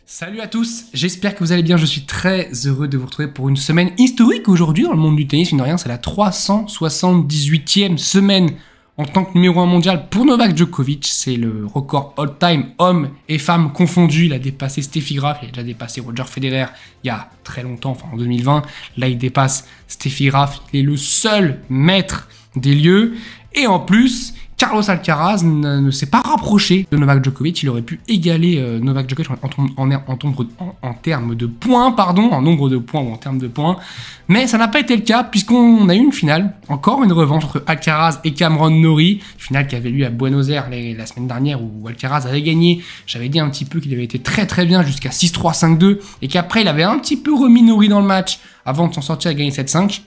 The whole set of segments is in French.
Salut à tous, j'espère que vous allez bien, je suis très heureux de vous retrouver pour une semaine historique aujourd'hui dans le monde du tennis. Mine de rien, c'est la 378e semaine en tant que numéro 1 mondial pour Novak Djokovic. C'est le record all-time, hommes et femmes confondus. Il a dépassé Steffi Graf, il a déjà dépassé Roger Federer il y a très longtemps, enfin en 2020. Là, il dépasse Steffi Graf, il est le seul maître des lieux. Et en plus, Carlos Alcaraz ne s'est pas rapproché de Novak Djokovic. Il aurait pu égaler Novak Djokovic en termes de points, en nombre de points ou en termes de points. Mais ça n'a pas été le cas puisqu'on a eu une finale, encore une revanche entre Alcaraz et Cameron Norrie. Finale qui avait lieu à Buenos Aires la semaine dernière où Alcaraz avait gagné. J'avais dit un petit peu qu'il avait été très très bien jusqu'à 6-3, 5-2 et qu'après il avait un petit peu remis Norrie dans le match avant de s'en sortir et gagner 7-5.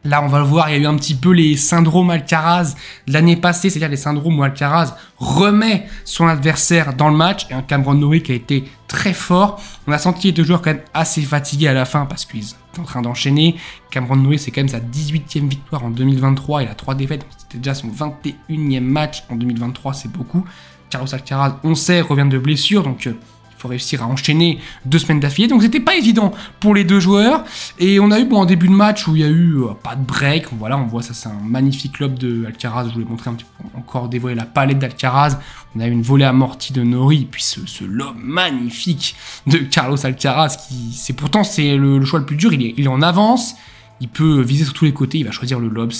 Là, on va le voir, il y a eu un petit peu les syndromes Alcaraz de l'année passée, c'est-à-dire les syndromes où Alcaraz remet son adversaire dans le match, et un Cameron Norrie qui a été très fort. On a senti les deux joueurs quand même assez fatigués à la fin parce qu'ils étaient en train d'enchaîner. Cameron Norrie, c'est quand même sa 18e victoire en 2023, il a 3 défaites, c'était déjà son 21e match en 2023, c'est beaucoup. Carlos Alcaraz, on sait, revient de blessure, donc il faut réussir à enchaîner 2 semaines d'affilée, donc c'était pas évident pour les deux joueurs. Et on a eu un début de match où il y a eu pas de break. Voilà, on voit ça, c'est un magnifique lob de Alcaraz. Je voulais montrer un petit peu, encore dévoiler la palette d'Alcaraz. On a eu une volée amortie de Norrie, puis ce lob magnifique de Carlos Alcaraz qui, pourtant c'est le choix le plus dur. Il est en avance, il peut viser sur tous les côtés, il va choisir le lob.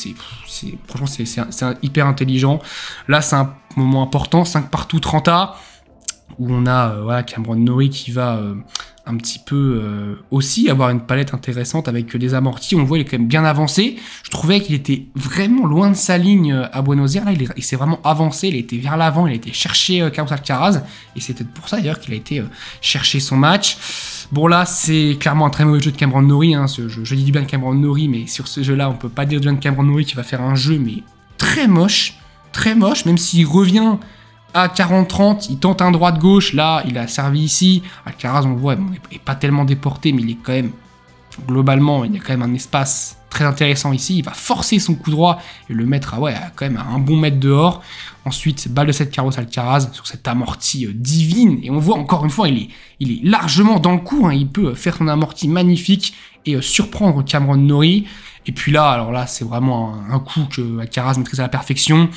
Franchement, c'est hyper intelligent. Là, c'est un moment important, 5 partout, 30A. Où on a Cameron Norrie qui va un petit peu aussi avoir une palette intéressante avec des amortis. On le voit, il est quand même bien avancé. Je trouvais qu'il était vraiment loin de sa ligne à Buenos Aires. Là, il s'est vraiment avancé, il a été vers l'avant, il a été chercher Carlos Alcaraz. Et c'est peut-être pour ça d'ailleurs qu'il a été chercher son match. Bon, là, c'est clairement un très mauvais jeu de Cameron Norrie. Je dis du bien de Cameron Norrie, mais sur ce jeu-là, on peut pas dire du bien de Cameron Norrie qui va faire un jeu, mais très moche, même s'il revient à 40-30, il tente un droite-gauche, là, il a servi ici. Alcaraz, on le voit, il n'est pas tellement déporté, mais il est quand même, globalement, il y a quand même un espace très intéressant ici. Il va forcer son coup droit et le mettre à quand même un bon mètre dehors. Ensuite, balle de 7 Carlos Alcaraz sur cette amortie divine. Et on voit encore une fois, il est largement dans le coup. Il peut faire son amorti magnifique et surprendre Cameron Norrie. Et puis là, alors là, c'est vraiment un coup que Alcaraz maîtrise à la perfection.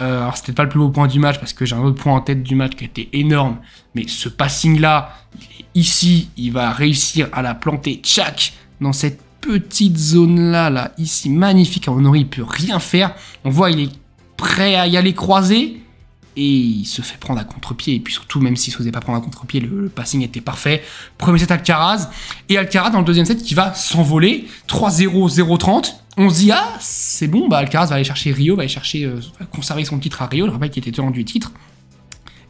Alors c'était pas le plus beau point du match parce que j'ai un autre point en tête du match qui a été énorme. Mais ce passing-là, il est ici, il va réussir à la planter, tchac, dans cette petite zone-là, ici, magnifique. Norrie, il peut rien faire. On voit, il est prêt à y aller croiser. Et il se fait prendre à contre-pied. Et puis surtout, même s'il ne se faisait pas prendre à contre-pied, le passing était parfait. Premier set Alcaraz. Et Alcaraz dans le deuxième set qui va s'envoler. 3-0, 0-30. On se dit, ah, c'est bon, Alcaraz va aller chercher Rio, va conserver son titre à Rio. Je rappelle qu'il était tenant du titre.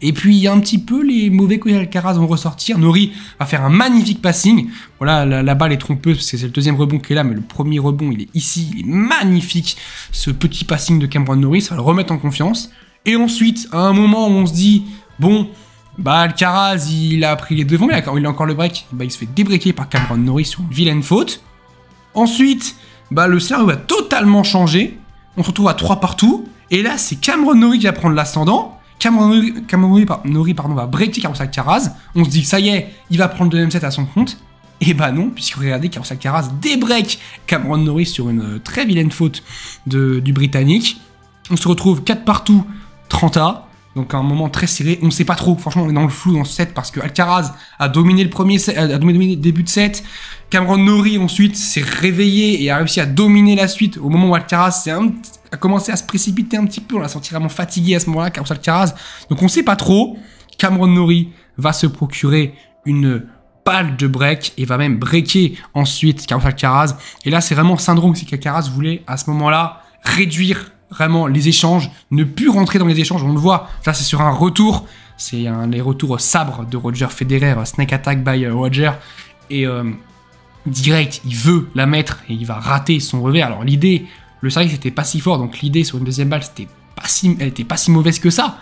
Et puis, il y a un petit peu les mauvais coups d'Alcaraz vont ressortir. Norrie va faire un magnifique passing. Voilà, la balle est trompeuse parce que c'est le deuxième rebond qui est là, mais le premier rebond, il est ici. Il est magnifique. Ce petit passing de Cameron Norrie, ça va le remettre en confiance. Et ensuite, à un moment où on se dit, bon, Alcaraz, il a pris les devants, mais il a encore le break. Il se fait débreaker par Cameron Norrie sur une vilaine faute. Ensuite, le scénario va totalement changer. On se retrouve à 3 partout. Et là, c'est Cameron Norrie qui va prendre l'ascendant. Cameron Norrie va breaker Carlos Alcaraz. On se dit, ça y est, il va prendre le deuxième set à son compte. Et non, puisque regardez, Carlos Alcaraz débreak Cameron Norrie sur une très vilaine faute du Britannique. On se retrouve 4 partout. 30A, donc un moment très serré, on ne sait pas trop, franchement on est dans le flou dans ce set parce que Alcaraz a dominé le début de set, Cameron Norrie ensuite s'est réveillé et a réussi à dominer la suite au moment où Alcaraz a commencé à se précipiter un petit peu, on l'a senti vraiment fatigué à ce moment-là, Carlos Alcaraz, donc on ne sait pas trop. Cameron Norrie va se procurer une balle de break et va même breaker ensuite Carlos Alcaraz, et là c'est vraiment syndrome, c'est qu'Alcaraz voulait à ce moment-là réduire vraiment les échanges, ne plus rentrer dans les échanges, on le voit, là c'est sur un retour, c'est les retours sabre de Roger Federer, Snake Attack by Roger, et direct, il veut la mettre et il va rater son revers. Alors l'idée, le service n'était pas si fort, donc l'idée sur une deuxième balle, elle était pas si mauvaise que ça,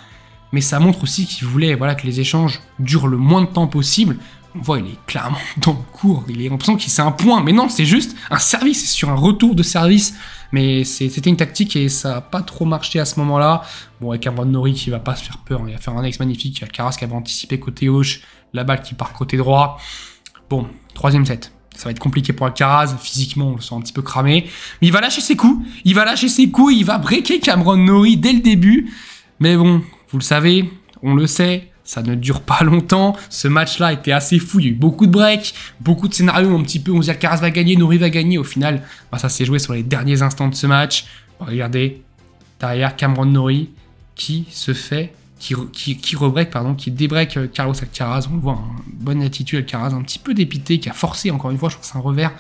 mais ça montre aussi qu'il voulait que les échanges durent le moins de temps possible. On voit, il est clairement dans le cours, il est l'impression qu'il c'est un point, mais non, c'est juste un service, c'est sur un retour de service. Mais c'était une tactique et ça n'a pas trop marché à ce moment-là. Bon, avec Cameron Norrie qui va pas se faire peur, il va faire un ex magnifique. Alcaraz qui avait anticipé côté gauche, La balle qui part côté droit. Bon, 3e set. Ça va être compliqué pour Alcaraz. Physiquement, on le sent un petit peu cramé. Mais il va lâcher ses coups. Il va breaker Cameron Norrie dès le début. Mais bon, vous le savez, on le sait. Ça ne dure pas longtemps. Ce match-là était assez fou. Il y a eu beaucoup de breaks, beaucoup de scénarios un petit peu. On se dit Alcaraz va gagner, Norrie va gagner. Au final, ça s'est joué sur les derniers instants de ce match. Regardez, derrière Cameron Norrie qui se fait, qui rebreak, pardon, qui débreak Carlos Alcaraz. On le voit, hein, bonne attitude Alcaraz, un petit peu dépité, qui a forcé, encore une fois, je crois que c'est un revers.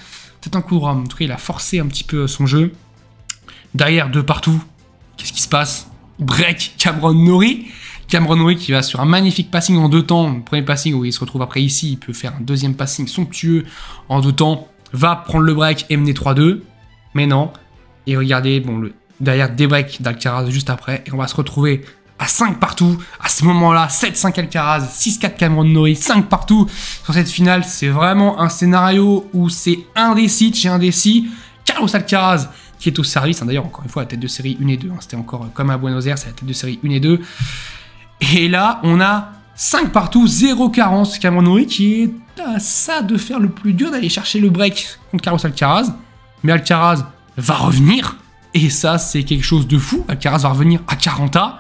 Peut-être un coup de rame. En tout cas, il a forcé un petit peu son jeu. Derrière, de partout. Qu'est-ce qui se passe? Break Cameron Norrie. Cameron Norrie qui va sur un magnifique passing en 2 temps. Le premier passing où il se retrouve après ici, il peut faire un 2e passing somptueux en 2 temps. Va prendre le break et mener 3-2. Mais non. Et regardez, bon, derrière des breaks d'Alcaraz juste après. Et on va se retrouver à 5 partout. À ce moment-là, 7-5 Alcaraz, 6-4 Cameron Norrie, 5 partout. Sur cette finale, c'est vraiment un scénario où c'est indécis chez indécis. Carlos Alcaraz qui est au service. Hein, d'ailleurs, encore une fois, la tête de série 1 et 2. Hein, c'était encore comme à Buenos Aires, c'est la tête de série 1 et 2. Et là, on a 5 partout, 0 carence. Cameron Norrie qui est à ça de faire le plus dur, d'aller chercher le break contre Carlos Alcaraz. Mais Alcaraz va revenir. Et ça, c'est quelque chose de fou. Alcaraz va revenir à 40A.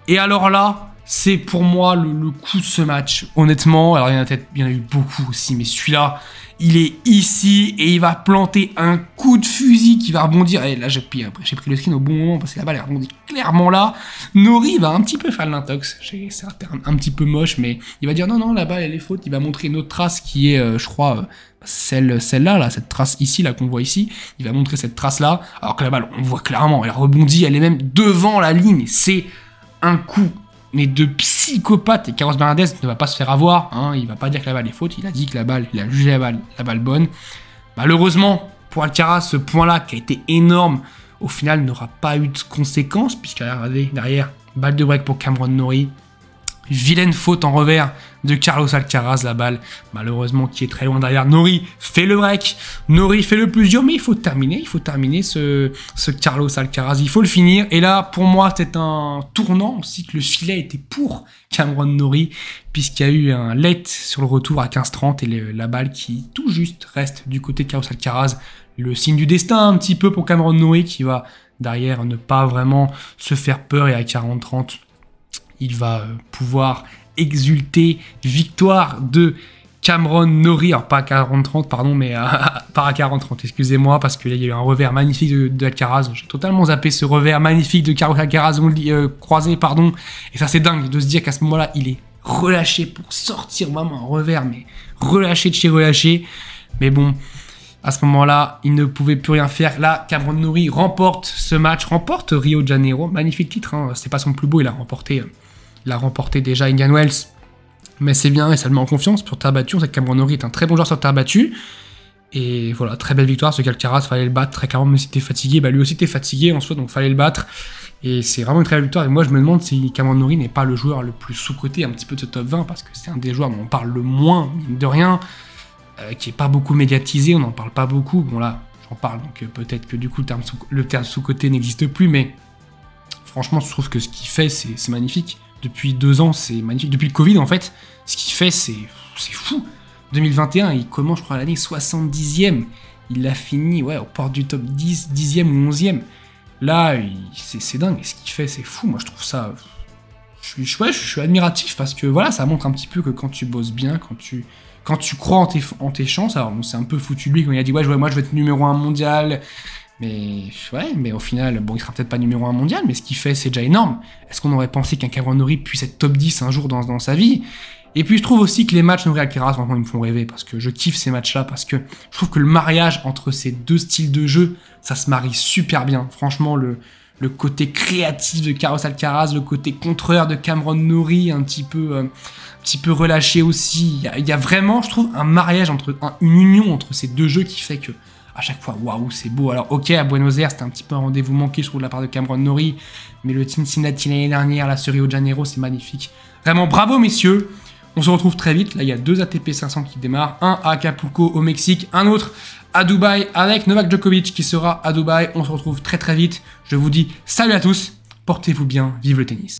Et alors là, c'est pour moi le coup de ce match. Honnêtement, alors il y en a eu beaucoup aussi, mais celui-là, il est ici et il va planter un coup de fusil qui va rebondir. Et là, j'ai pris le screen au bon moment parce que la balle est rebondie clairement là. Norrie va un petit peu faire l'intox. C'est un terme un petit peu moche, mais il va dire non, la balle elle est faute. Il va montrer une autre trace qui est, je crois, celle-là, là, cette trace ici, là qu'on voit ici. Il va montrer cette trace-là. Alors que la balle, on voit clairement, elle rebondit, elle est même devant la ligne. C'est un coup, mais de psychopathe. Et Carlos Bernardez ne va pas se faire avoir. Hein, il va pas dire que la balle est faute. Il a dit que il a jugé la balle bonne. Malheureusement, pour Alcaraz, ce point-là, qui a été énorme, au final, n'aura pas eu de conséquences. Puisqu'il y a derrière, balle de break pour Cameron Norrie. Vilaine faute en revers de Carlos Alcaraz, la balle, malheureusement, qui est très loin derrière. Norrie fait le break, Norrie fait le plus dur, mais il faut terminer ce Carlos Alcaraz, il faut le finir. Et là, pour moi, c'est un tournant aussi que le filet était pour Cameron Norrie, puisqu'il y a eu un late sur le retour à 15-30 et la balle qui tout juste reste du côté de Carlos Alcaraz. Le signe du destin un petit peu pour Cameron Norrie qui va derrière ne pas vraiment se faire peur et à 40-30, il va pouvoir exulter. Victoire de Cameron Norrie, alors pas à 40-30, pardon, mais pas à 40-30, excusez-moi, parce qu'il y a eu un revers magnifique d'Alcaraz. J'ai totalement zappé ce revers magnifique de Carlos Alcaraz croisé, pardon. Et ça, c'est dingue de se dire qu'à ce moment-là, il est relâché pour sortir vraiment un revers, mais relâché de chez relâché. Mais bon, à ce moment-là, il ne pouvait plus rien faire. Là, Cameron Norrie remporte ce match, remporte Rio de Janeiro. Magnifique titre, hein. C'est pas son plus beau, il a remporté déjà Indian Wells. Mais c'est bien et ça le met en confiance pour terre battue. On sait que Cameron Norrie est un très bon joueur sur terre battue. Et voilà, très belle victoire. Ce qu'Alcaraz, fallait le battre très clairement, mais si t'es fatigué, lui aussi t'es fatigué en soi, donc fallait le battre. Et c'est vraiment une très belle victoire. Et moi, je me demande si Cameron Norrie n'est pas le joueur le plus sous-coté un petit peu de ce top 20, parce que c'est un des joueurs dont on parle le moins, mine de rien, qui est pas beaucoup médiatisé, on n'en parle pas beaucoup. Bon là, j'en parle, donc peut-être que du coup le terme sous-coté n'existe plus, mais franchement, je trouve que ce qu'il fait, c'est magnifique. Depuis 2 ans, c'est magnifique. Depuis le Covid, en fait, ce qu'il fait, c'est fou. 2021, il commence, je crois, l'année 70e. Il a fini, ouais, aux portes du top 10, 10e ou 11e. Là, c'est dingue. Et ce qu'il fait, c'est fou. Moi, je trouve ça... Je suis admiratif parce que, voilà, ça montre un petit peu que quand tu bosses bien, quand tu crois en tes chances... Alors, bon, c'est un peu foutu de lui quand il a dit « Ouais, moi, je vais être numéro 1 mondial ». Mais au final, bon, il sera peut-être pas numéro 1 mondial, mais ce qu'il fait, c'est déjà énorme. Est-ce qu'on aurait pensé qu'un Cameron Norrie puisse être top 10 un jour dans sa vie? Et puis je trouve aussi que les matchs Norrie-Alcaraz, franchement, ils me font rêver, parce que je kiffe ces matchs-là, parce que je trouve que le mariage entre ces deux styles de jeu, ça se marie super bien. Franchement, le côté créatif de Carlos Alcaraz, le côté contreur de Cameron Norrie, un petit peu relâché aussi. Il y a vraiment, je trouve, un mariage, une union entre ces deux jeux qui fait que à chaque fois, waouh, c'est beau. Alors, ok, à Buenos Aires, c'était un petit peu un rendez-vous manqué, je trouve, de la part de Cameron Norrie. Mais le Cincinnati l'année dernière, là, ce Rio de Janeiro, c'est magnifique. Vraiment, bravo, messieurs. On se retrouve très vite. Là, il y a 2 ATP 500 qui démarrent. Un à Acapulco, au Mexique. Un autre à Dubaï, avec Novak Djokovic, qui sera à Dubaï. On se retrouve très, très vite. Je vous dis salut à tous. Portez-vous bien. Vive le tennis.